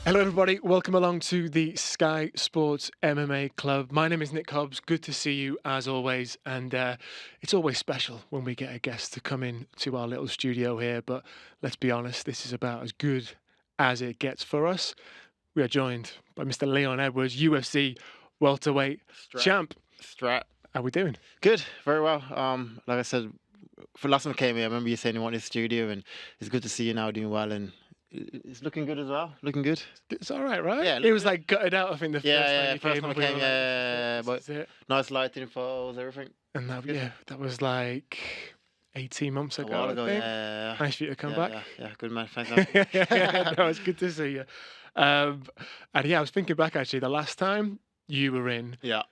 Hello, everybody. Welcome along to the Sky Sports MMA Club. My name is Nick Hobbs. Good to see you as always. And it's always special when we get a guest to come in to our little studio here. But let's be honest, this is about as good as it gets for us. We are joined by Mr. Leon Edwards, UFC welterweight champ. Strat. How we doing? Good, very well. Like I said, for last time I came here, I remember you saying you wanted a studio, and it's good to see you now doing well, and it's looking good as well. Looking good. It's all right, right? Yeah, It was like gutted out, I think, the first time you first came. time I and we were came, like, yeah, "This but is it." nice lighting, photos, everything. And that, Good. that was like 18 months A ago, while I ago, think. yeah. Nice for you to come Yeah, back. yeah, good man. Thanks. Man. No, it's good to see you. And yeah, I was thinking back actually, the last time you were in, Yeah,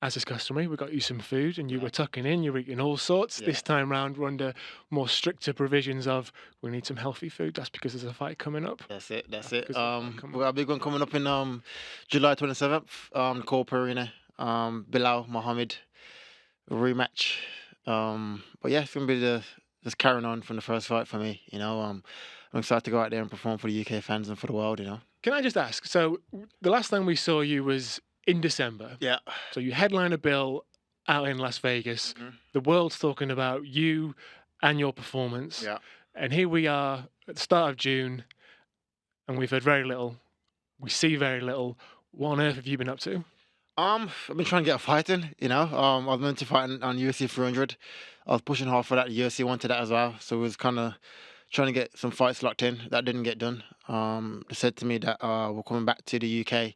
as is customary, we got you some food and you Yeah. were tucking in, you were eating all sorts. Yeah. This time round, we're under more stricter provisions of we need some healthy food. That's because there's a fight coming up. that's it. That's Because it. of the fight We got a big one coming up in July 27th. Corp Arena. Belal Muhammad rematch. But yeah, it's gonna be just carrying on from the first fight for me. I'm excited to go out there and perform for the UK fans and for the world. Can I just ask? So, the last time we saw you was in December. Yeah. So, you headline a bill out in Las Vegas. Mhm. The world's talking about you and your performance. Yeah. And here we are at the start of June, and we've heard very little. We see very little. What on earth have you been up to? I've been trying to get a fight in. I was meant to fight on UFC 300. I was pushing hard for that. UFC wanted that as well, so it was kind of trying to get some fights locked in. That didn't get done. They said to me that we're coming back to the UK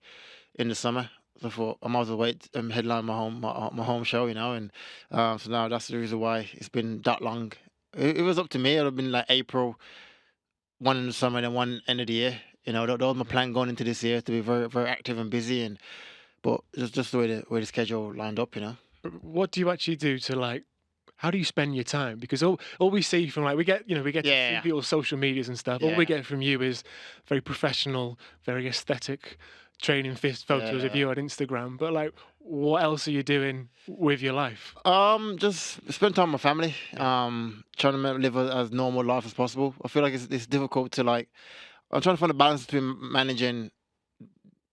in the summer. So I thought I might as well wait and headline my home show, and so now that's the reason why it's been that long. It was up to me. It would have been like April, one in the summer and then one end of the year. That was my plan going into this year, to be very, very active and busy, but it's just the way the schedule lined up. What do you actually do to like? How do you spend your time? Because all we see from like we get to Yeah. see people's social medias and stuff. All we Yeah. get from you is very professional, very aesthetic training photos of Yeah. you on Instagram. But like, what else are you doing with your life? Just spend time with my family. Trying to live as normal life as possible. I feel like it's difficult to like. I'm trying to find a balance between managing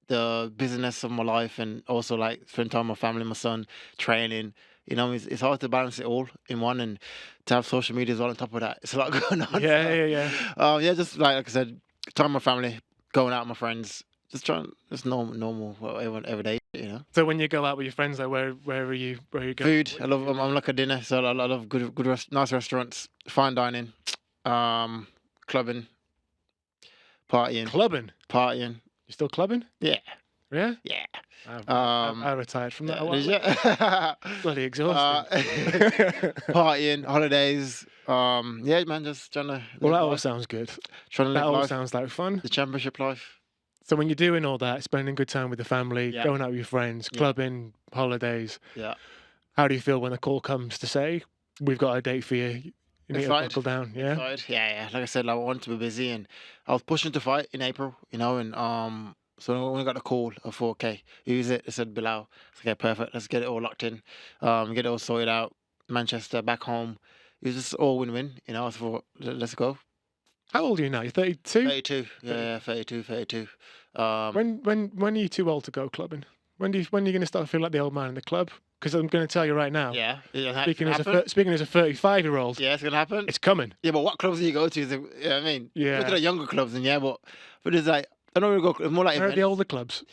the business of my life and also like spend time with my family, my son, training. It's hard to balance it all in one, and to have social media as well on top of that. It's a lot going on. Yeah. Yeah, just like I said, time with my family, going out with my friends, just normal, every day. So when you go out with your friends, like where are you going? Food. I love. I'm like a dinner, so I love nice restaurants, fine dining, clubbing, partying, Clubbing. partying. You still clubbing? Yeah, Yeah. yeah. I retired from that a while Did ago. you? Bloody exhausting. Partying, holidays. Yeah, man, just trying to Well, live that all life. sounds good. Trying to That live all life, sounds like fun. the championship life. So when you're doing all that, spending good time with the family, Yeah. going out with your friends, Yeah. clubbing, holidays, Yeah. how do you feel when the call comes to say, we've got a date for you, you need to Excited. buckle down, yeah? Excited. Yeah. Like I said, I wanted to be busy, and I was pushing to fight in April, and so when I got the call, I thought, okay, who is it? They said Bilal. I said, okay, perfect. Let's get it all locked in. Get it all sorted out. Manchester, back home. It was just all win-win. I thought, let's go. How old are you now? You're 32? 32. Yeah, 32. When are you too old to go clubbing? When are you going to start feeling like the old man in the club? Because I'm going to tell you right now, Yeah. It's speaking gonna as happen. speaking as a 35-year-old, Yeah, it's gonna happen. it's coming. Yeah, but what clubs do you go to? You know what I mean? Yeah. Look at the younger clubs, and but it's like I don't really go. It's more like Where are the events. older clubs?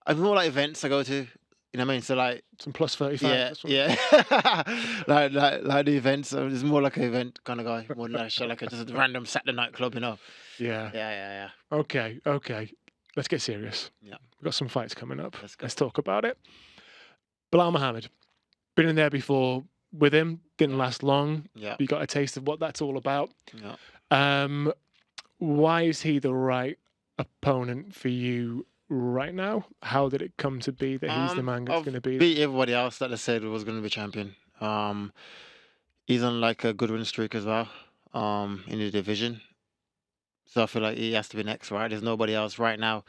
It's more like events I go to. You know what I mean? So like, Some plus 35. yeah, that's what- yeah, like the events. It's more like an event kind of guy, more than like a just a random Saturday night club. Yeah. Yeah. Okay. Let's get serious. Yeah. We've got some fights coming up. Let's go. Let's talk about it. Belal Muhammad. Been in there before with him. Didn't last long. Yeah, You got a taste of what that's all about. yeah. Why is he the right opponent for you right now? How did it come to be that he's the man that's I've going to be? beat everybody else that they said was going to be champion. He's on like a good win streak as well. In the division. So I feel like he has to be next, right? There's nobody else right now.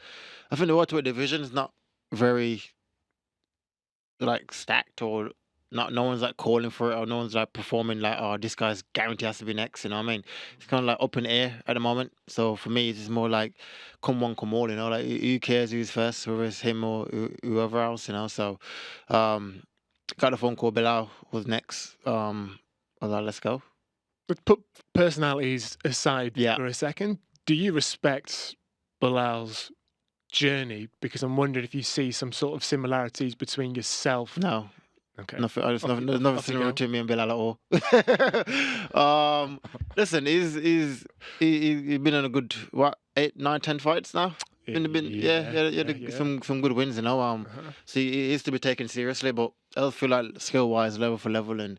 I think the welterweight division is not very like stacked or no one's like calling for it, or no one's like performing like, oh, this guy's guaranteed has to be next. You know what I mean? It's kind of like up in the air at the moment. So for me, it's just more like come one, come all. You know, like who cares who's first, whether it's him or whoever else. You know, so um, got a phone call. Bilal was next. I was like, let's go. But put personalities aside Yeah. for a second. Do you respect Bilal's journey? Because I'm wondering if you see some sort of similarities between yourself. No, Okay. nothing. There's Off nothing. you- There's nothing off you similar go. between me and Bilal at all. Listen, he's been in a good what 8, 9, 10 fights now. He had some good wins, you know. Uh-huh. So he is to be taken seriously, but I feel like skill wise, level for level, and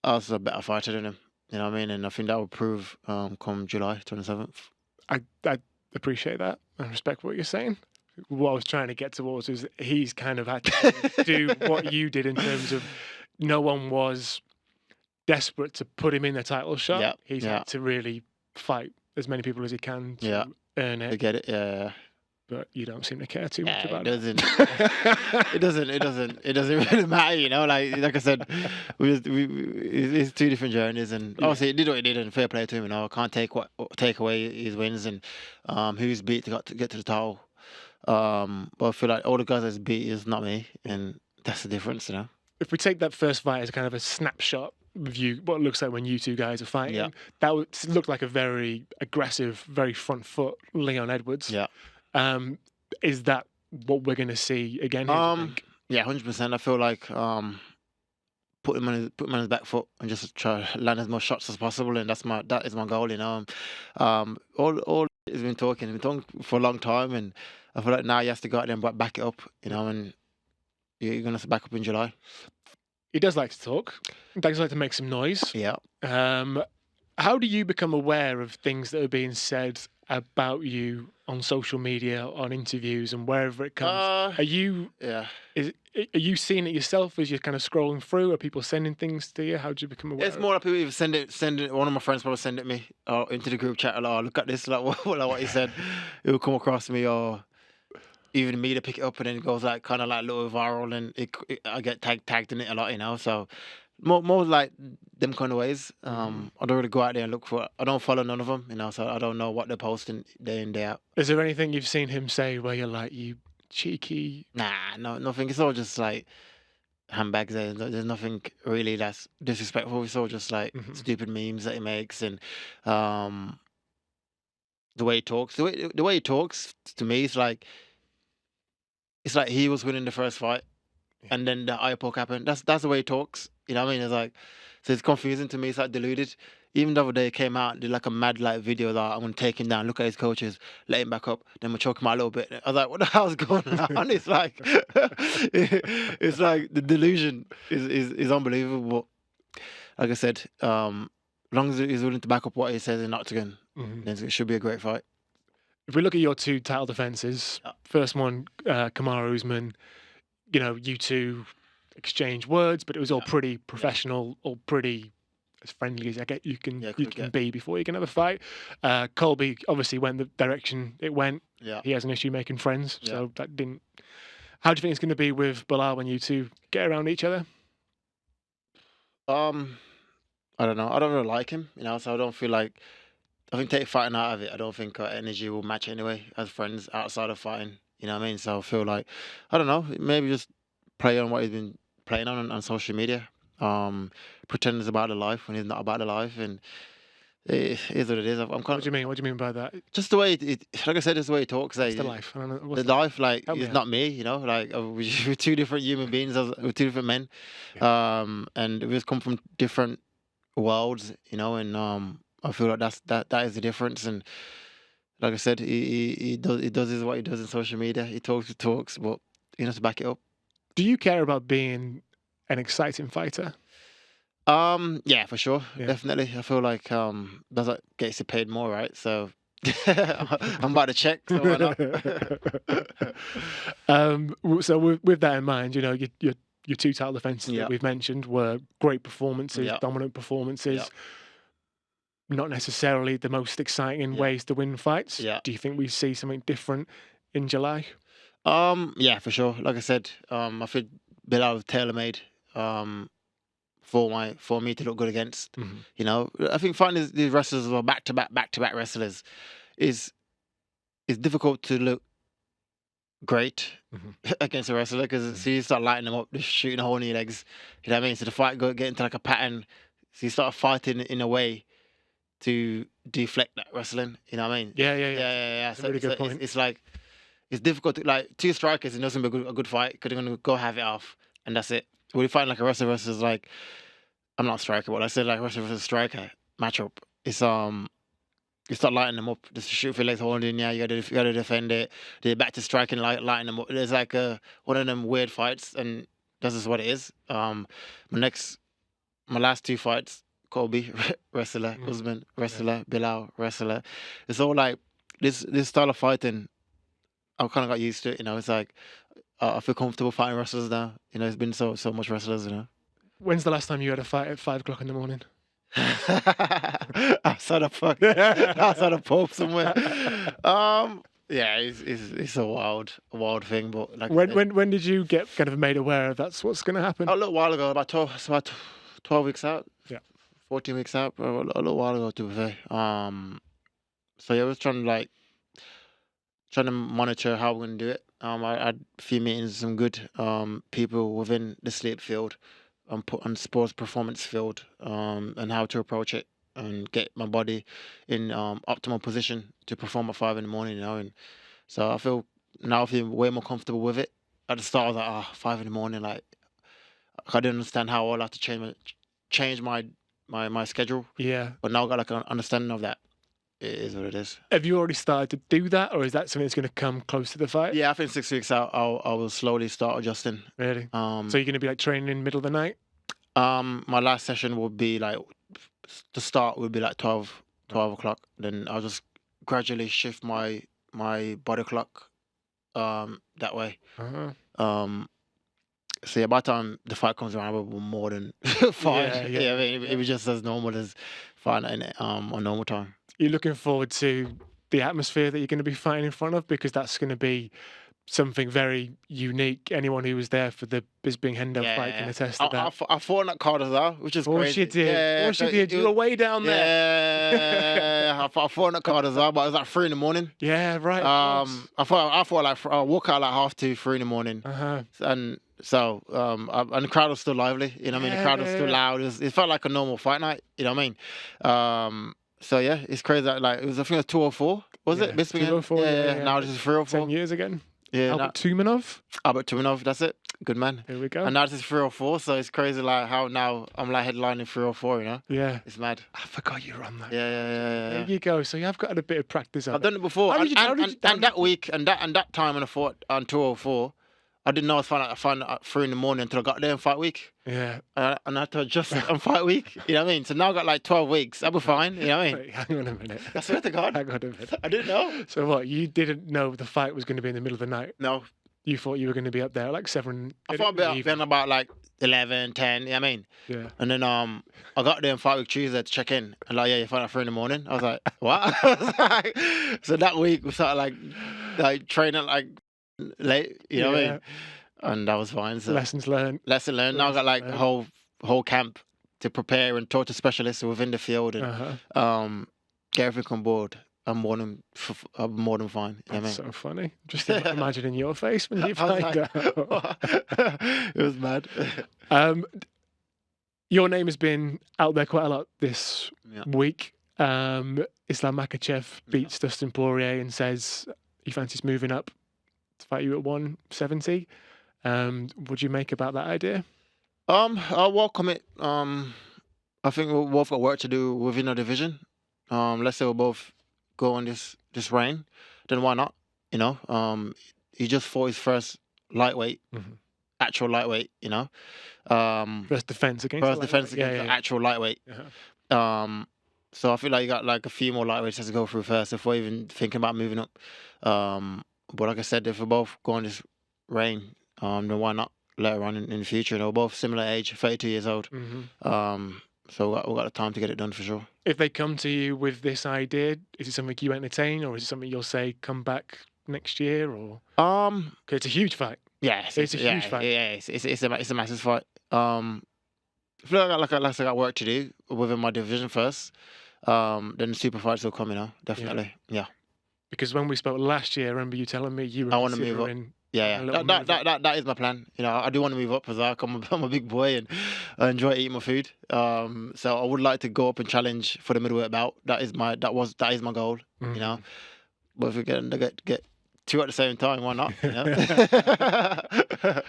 I was a better fighter than him. You know what I mean? And I think that will prove come July 27th. I appreciate that. I respect what you're saying. What I was trying to get towards is he's kind of had to do what you did in terms of no one was desperate to put him in the title shot. Yeah, He's yeah. had to really fight as many people as he can to Yeah. earn I it. get it. Yeah. But you don't seem to care too much Yeah, about it doesn't. It doesn't really matter, you know. Like I said, it's two different journeys, and Yeah. obviously he did what he did, and fair play to him. You know, I can't take away his wins and who's beat to get to the title. But I feel like all the guys that's beat is not me, and that's the difference, you know. If we take that first fight as a kind of a snapshot of you, what it looks like when you two guys are fighting, Yeah. that looked like a very aggressive, very front foot Leon Edwards. Yeah. Is that what we're going to see again here, do you think? Yeah, 100%. I feel like put him on his back foot and just try to land as much shots as possible, and that is my goal, you know. All he's been talking for a long time, and I feel like now he has to go out there and back it up, you know, and you're gonna have to back up in July. He does like to talk. He does like to make some noise. Yeah. How do you become aware of things that are being said about you on social media, on interviews, and wherever it comes? Are you Yeah. are you seeing it yourself as you're kind of scrolling through? Are people sending things to you? How do you become aware? It's more like people either send it. One of my friends probably send it me into the group chat. Like, oh, look at this, like what he said. It will come across me, or even me to pick it up, and then it goes like kind of like a little viral, and I get tagged in it a lot, you know. So more like them kind of ways. I don't really go out there and look for. I don't follow none of them, you know. So I don't know what they're posting day in day out. Is there anything you've seen him say where you're like, you cheeky? Nah, no, nothing. It's all just like handbags. There's nothing really that's disrespectful. It's all just like stupid memes that he makes, and the way he talks. The way he talks to me, it's like he was winning the first fight, and then the eye poke happened. That's the way he talks. You know what I mean? It's like, so it's confusing to me. It's like deluded. Even the other day, he came out and did like a mad like video that I'm gonna take him down, look at his coaches, let him back up, then we'll choke him out a little bit. I was like, what the hell's going on? It's like, it's like the delusion is unbelievable. But like I said, as long as he's willing to back up what he says in Octagon, then it should be a great fight. If we look at your two title defenses, first one, Kamaru Usman, you two exchange words, but it was all pretty professional, all pretty as friendly as you can be before you can have a fight. Colby obviously went the direction it went. Yeah. He has an issue making friends, so that didn't. How do you think it's going to be with Belal when you two get around each other? I don't know. I don't really like him, you know, so I don't feel like. I think take fighting out of it. I don't think our energy will match anyway as friends outside of fighting. You know what I mean? So I feel like, I don't know, maybe just play on what he's been playing on social media. Pretend it's about the life when he's not about the life, and it is what it is. I'm kind What do you mean? What do you mean by that? just the way like I said, just the way he talks. It's the life. I don't know. The life, like, Help me it's out. not me, you know. Like we're two different human beings, we're two different men, and we just come from different worlds, you know, and I feel like that is the difference. And like I said, he does what he does in social media. He talks, but he has to back it up. Do you care about being an exciting fighter? Yeah, for sure, Yeah. definitely. I feel like that's what gets you paid more, right? So I'm about to check. So why not? So with that in mind, your two title defenses Yeah. that we've mentioned were great performances, Yeah. dominant performances. Yeah. Not necessarily the most exciting Yeah. ways to win fights. Yeah. Do you think we see something different in July? Yeah, for sure. Like I said, I think Bilal was tailor made. for me to look good against. Mhm. You know, I think finding these wrestlers who are back to back wrestlers is difficult to look great Mhm. against a wrestler because Mm. so you start lighting them up, just shooting a hole in your legs. You know what I mean? So the fight get into like a pattern. So you start fighting in a way to deflect that wrestling. You know what I mean? Yeah, yeah, Yeah, yeah. yeah, yeah. That's a really good It's, point. it's like it's difficult to like two strikers. It doesn't be a good fight because they're gonna go have it off and that's it. When you find like a wrestler versus like I'm not a striker, but I said like wrestler versus striker matchup. It's you start lighting them up. Just shoot for your legs holding. Yeah, you gotta defend it. Then back to striking, lighting them up. There's like one of them weird fights, and this is what it is. My last two fights, Kobe wrestler, Mm. Usman Yeah. wrestler, Bilal wrestler. It's all like this style of fighting. I've kind of got used to it. You know, it's like I feel comfortable fighting wrestlers now. You know, it's been so much wrestlers. You know. When's the last time you had a fight at 5 o'clock in the morning? outside a pub somewhere. Yeah, it's a wild thing, but like I When said, when did you get kind of made aware of that's what's going to happen? a little while ago, it's about 12 weeks out, Yeah. 14 weeks out, a little while ago to be fair. So yeah, I was trying to monitor how we're gonna do it. I had a few meetings with some good people within the sleep field, put on sports performance field, and how to approach it and get my body in optimal position to perform at 5 in the morning. You know, and so I feel way more comfortable with it. At the start, I was like, 5 in the morning, like I didn't understand how I'll have to change my schedule, Yeah. but now I got like an understanding of that. It is what it is. Have you already started to do that, or is that something that's going to come close to the fight? Yeah, I think 6 weeks out, I will slowly start adjusting. Really? Um, So you're going to be like training in the middle of the night? my last session will be like the start would be like 12 o'clock. Then I'll just gradually shift my body clock that way. Uh-huh. So yeah, by the time the fight comes around, we're more than fine. Yeah, Yeah, I mean, yeah. it was just as normal as fine on normal time. You're looking forward to the atmosphere that you're going to be fighting in front of, because that's going to be something very unique. Anyone who was there for the Bisping Hendo fight can attest to that. I fought on that card as well, which is Of course crazy. you did. Yeah, Of course you so did. You were way down there. yeah, I fought on that card as well, but it was like 3 in the morning. Yeah, right. I thought like I walk out like 2:30, 3 in the morning, Uh-huh. and so and the crowd was still lively. You know what I mean? The crowd was still Yeah. loud. It felt like a normal fight night. You know what I mean? So yeah, it's crazy. That, like it was, I think it was 204. Was Yeah, it? Bisping? 204, yeah. Now this is 304. 10 years again. Yeah, Albert Tumanov. Albert Tumanov. That's it. Good man. Here we go. And now this is 304. So it's crazy like how now I'm like headlining 304. You know? Yeah. It's mad. I forgot you were on that. Yeah. There you go. So you have got a bit of practice on I've done it before, How did you- and that week and that time when I fought on 204, I didn't know I was finding out at 3 in the morning until I got there in fight week, Yeah. and I had to adjust on fight week. You know what I mean? So now I got like 12 weeks. I'll be fine. You know what I mean? Wait, hang on a minute. I swear to God, Hang on a minute. I didn't know. So what? You didn't know the fight was going to be in the middle of the night. No, You thought you were going to be up there at like 7. I thought in the evening. then about like 11, 10. You know what I mean? Yeah. And then I got there in fight week Tuesday to check in, and like, yeah, you fight at 3 in the morning. I was like, what? I was like, so that week we started like training like late. You know what I Yeah. mean? And that was fine. So Lessons learned. lesson learned. Now I got like a whole camp to prepare and talk to specialists within the field and Uh-huh. get everything on board. I'm more than fine. You know what I mean? That's so funny. Just imagining your face when you I was find like, out. it was mad. Your name has been out there quite a lot this Yeah. week. Islam Makhachev beats Dustin Poirier and says he fancies moving up to fight you at 170. What do you make about that idea? I welcome it. I think we've both got work to do within the division. Let's say we both go on this reign, then why not? You know, he just fought his first lightweight, actual lightweight. You know, First defense against the actual lightweight. Uh-huh. So I feel like you got like a few more lightweights to go through first before even thinking about moving up. But like I said, if we both go on this reign, then why not later on in the future? You know, we're both similar age, 32 years old. So we've got the time to get it done for sure. If they come to you with this idea, is it something you entertain, or is it something you'll say come back next year? Or 'cause it's a huge fight. Yeah, It's a huge fight. Yeah, it's a massive fight. I feel like I got work to do within my division first. Then the super fights will come, definitely. Yeah. Because when we spoke last year, I remember you telling me you were I want to move up. considering Yeah, a yeah. little move up. That is my plan. I do want to move up as well. I'm a big boy and I enjoy eating my food. So I would like to go up and challenge for the middleweight bout. That is my goal. Mhm. But if we get two at the same time, why not?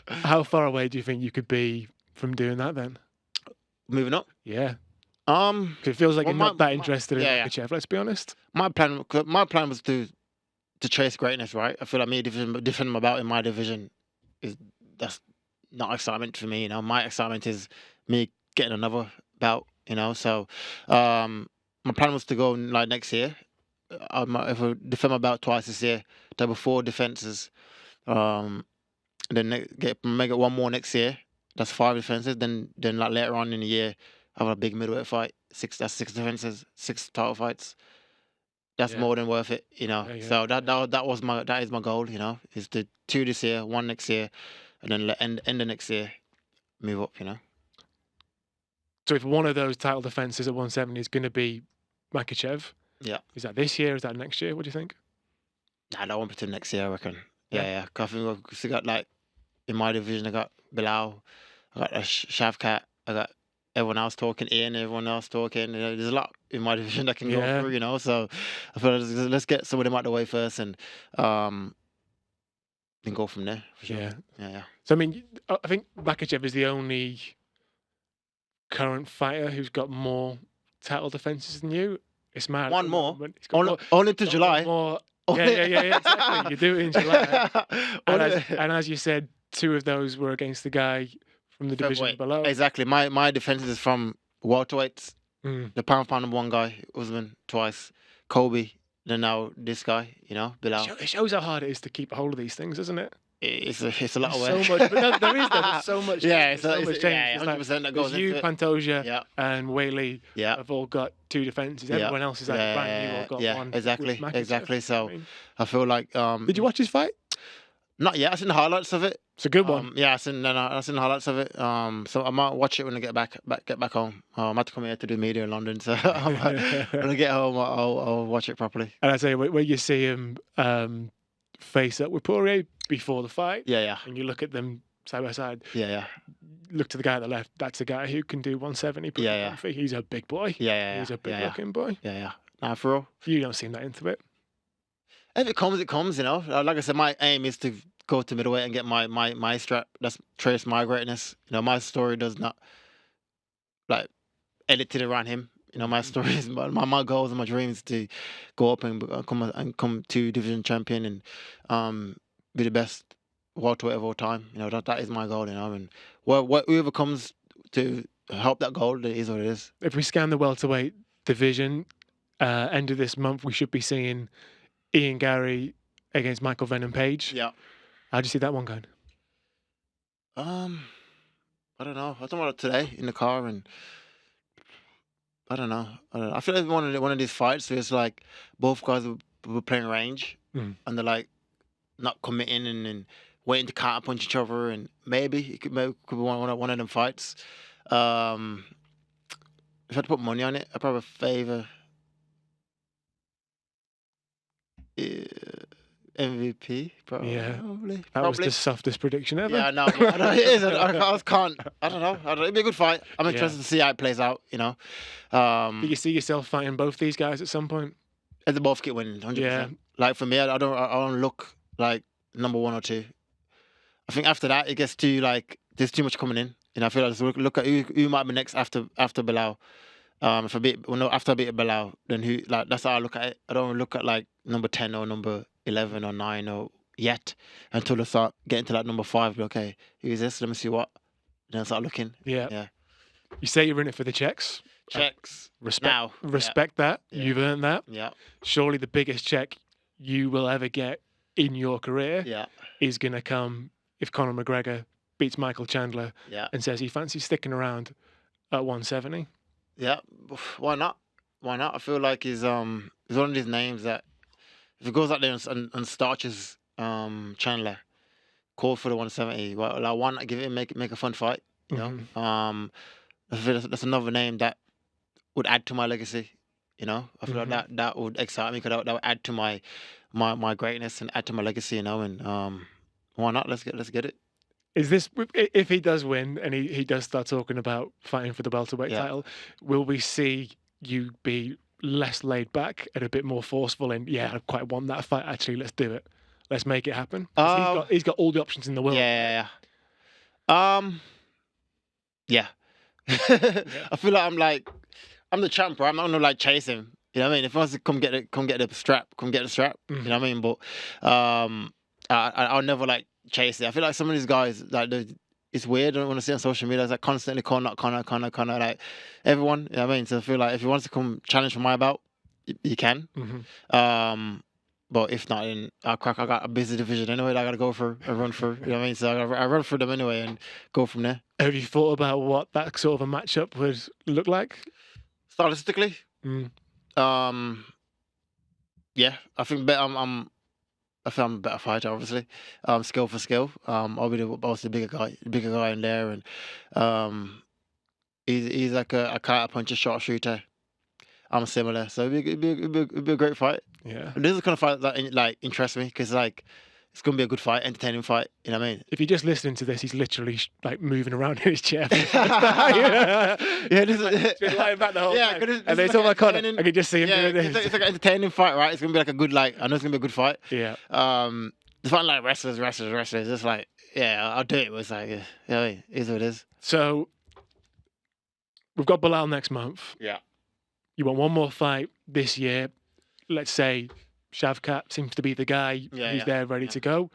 How far away do you think you could be from doing that then? Moving up. Yeah. Um, 'Cause it feels like well, you're not that interested in yeah, yeah. Makhachev, let's be honest. My plan was to chase greatness, right? I feel like me defending my belt in my division that's not excitement for me. My excitement is me getting another belt. So my plan was to go like next year. If I defend my belt twice this year, there were 4 defenses. And then make it one more next year. That's 5 defenses. Then like later on in the year, have a big middleweight fight. That's 6 defenses, 6 title fights. That's Yeah. more than worth it, Yeah. So that is my goal, is to 2 this year, 1 next year, and then end the next year, move up, So if one of those title defenses at 170 is going to be Makhachev, Yeah. is that this year? Is that next year? What do you think? Nah, that won't be till next year, I reckon. Yeah. Yeah. 'Cause I think I've still got like in my division, I got Belal, I got Shavkat, I got everyone else talking, Ian, everyone else talking. There's a lot in my division that can Yeah. go through, So I feel like let's get some of them out the way first and then go from there. For sure. Yeah. Yeah. So I mean, I think Makhachev is the only current fighter who's got more title defenses than you. It's mad. One more? He's got Only to got July. More. Yeah, exactly. You do it in July. And as you said, 2 of those were against the guy from the division Featherweight. below. Exactly. My defense is from welterweights. Mm. The pound for pound number 1 guy, Usman, twice. Kobe. Then now this guy, Bilal. It shows how hard it is to keep a hold of these things, doesn't it? It's a lot of So work. much, but there's so much. Yeah, there's so much change. yeah, It's like, 100% that goes there's you, into it. Pantoja, Yeah, and Whaley yeah, have all got 2 defenses. Yeah. Everyone else is like brand new or got yeah, one. exactly, with Makhachev. exactly. So I mean, I feel like did you watch his fight? not yet. I seen the highlights of it. It's a good one. Yeah, I seen the highlights of it. So I might watch it when I get back home. I have to come here to do media in London, so when I get home, I'll watch it properly. And I say when you see him face up with Poirier before the fight, Yeah, and you look at them side by side, yeah. look to the guy at the left. That's a guy who can do 170. pretty Yeah. comfy. He's a big boy. Yeah. He's a big yeah. looking boy. Yeah. Nah, for real. You don't seem that into it. If it comes, it comes. Like I said, my aim is to go to middleweight and get my strap. That's trace my greatness. My story does not like edited around him. My story is my goals and my dreams to go up and come to division champion and be the best welterweight of all time. That is my goal. And whoever comes to help that goal, it is what it is. If we scan the welterweight division, end of this month, we should be seeing Ian Gary against Michael Venom Page. Yeah. How do you see that one going? I don't know. I thought about it today in the car, and I don't know. I feel like one of these fights where it's like both guys were playing range, Mm. and they're like not committing and waiting to counter punch each other, and maybe it could be one of them fights. If I had to put money on it, I'd probably favor MVP. Probably. Yeah. Probably. That was the softest prediction ever. Yeah, no, it is. I can't. I don't know. It'd be a good fight. I'm interested to see how it plays out. Do you see yourself fighting both these guys at some point? If they both get winning, 100%. Yeah. Like for me, I don't look like number 1 or 2. I think after that it gets too like there's too much coming in. I feel like look at who might be next after Belal. After I beat Belal, then who like that's how I look at it. I don't look at like number 10 or number 11 or 9 or yet until I start getting to that number 5. Okay, who's this? Let me see what. Then I start looking. Yeah. You say you're in it for the checks. Checks. Respect that. Yeah. You've earned that. Yeah. Surely the biggest check you will ever get in your career Yeah. is going to come if Conor McGregor beats Michael Chandler Yeah. and says he fancies sticking around at 170. Yeah. Why not? I feel like he's one of these names that if he goes out there and starches Chandler, call for the 170. Well, I want to give it make a fun fight. You know, I feel that's another name that would add to my legacy. You know, I feel like that would excite me because that would add to my greatness and add to my legacy. You know, and why not? Let's get it. Is this if he does win and he does start talking about fighting for the welterweight Yeah. title? Will we see you be less laid back and a bit more forceful? And yeah, I quite want that fight. Actually, let's do it. Let's make it happen. 'Cause he's got all the options in the world. Yeah. Yeah. I feel like I'm the champ, bro. I'm not gonna like chase him. You know what I mean? If he wants to come get the strap, come get the strap. You know what I mean? But I'll never like chase it. I feel like some of these guys like it's weird. I don't want to see on social media. It's like constantly Conor, like everyone. You know what I mean? So I feel like if he wants to come challenge for my belt, he can. But if not, then I got a busy division anyway. That I got to go for a run for. You know what I mean? So I run for them anyway and go from there. Have you thought about what that sort of a matchup would look like? Stylistically, yeah, I think I feel I'm a better fighter, obviously. Skill for skill. I'll be the bigger guy in there, and he's like a counter puncher, sharpshooter. I'm similar, so it'd be a great fight. Yeah. This is the kind of fight that like interests me because like it's gonna be a good fight, entertaining fight. You know what I mean? If you're just listening to this, he's literally like moving around in his chair. Yeah, this is just lying back the whole time. This And they is talk like about Conor. I can just see him doing this. it's like an entertaining fight, right? It's gonna be like a good I know it's gonna be a good fight. Yeah. The fight like wrestlers. It's like I'll do it. But it's like you know what I mean? It is what it is. So we've got Belal next month. Yeah. You want one more fight this year. Let's say Shavkat seems to be the guy who's there ready to go.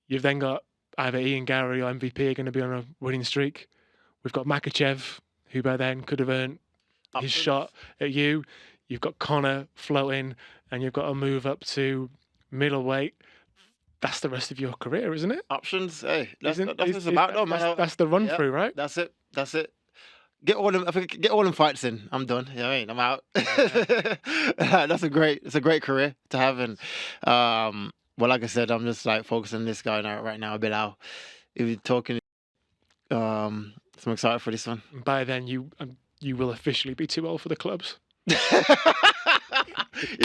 You've then got either Ian Gary or MVP are going to be on a winning streak. We've got Makhachev, who by then could have earned his shot at you. You've got Conor floating, and you've got to move up to middleweight. That's the rest of your career, isn't it? Options. Hey, that's what it's about, though, man. That's the run through, right? That's it. Get all them fights in. I'm done. You know what I mean? I'm out. It's a great career to have, and well, like I said, I'm just like focusing on this guy right now, Belal. If you're talking, so I'm excited for this one. By then, you will officially be too old for the clubs. You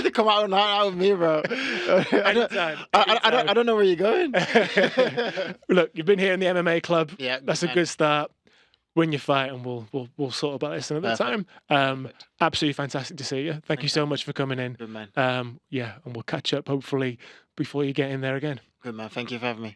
can come out with me, bro. I don't know where you're going. Look, you've been here in the MMA club. Yeah, that's a good start. Win your fight, and we'll sort about this another time. Absolutely fantastic to see you. Thank you so much for coming in. Good man. And we'll catch up hopefully before you get in there again. Good man. Thank you for having me.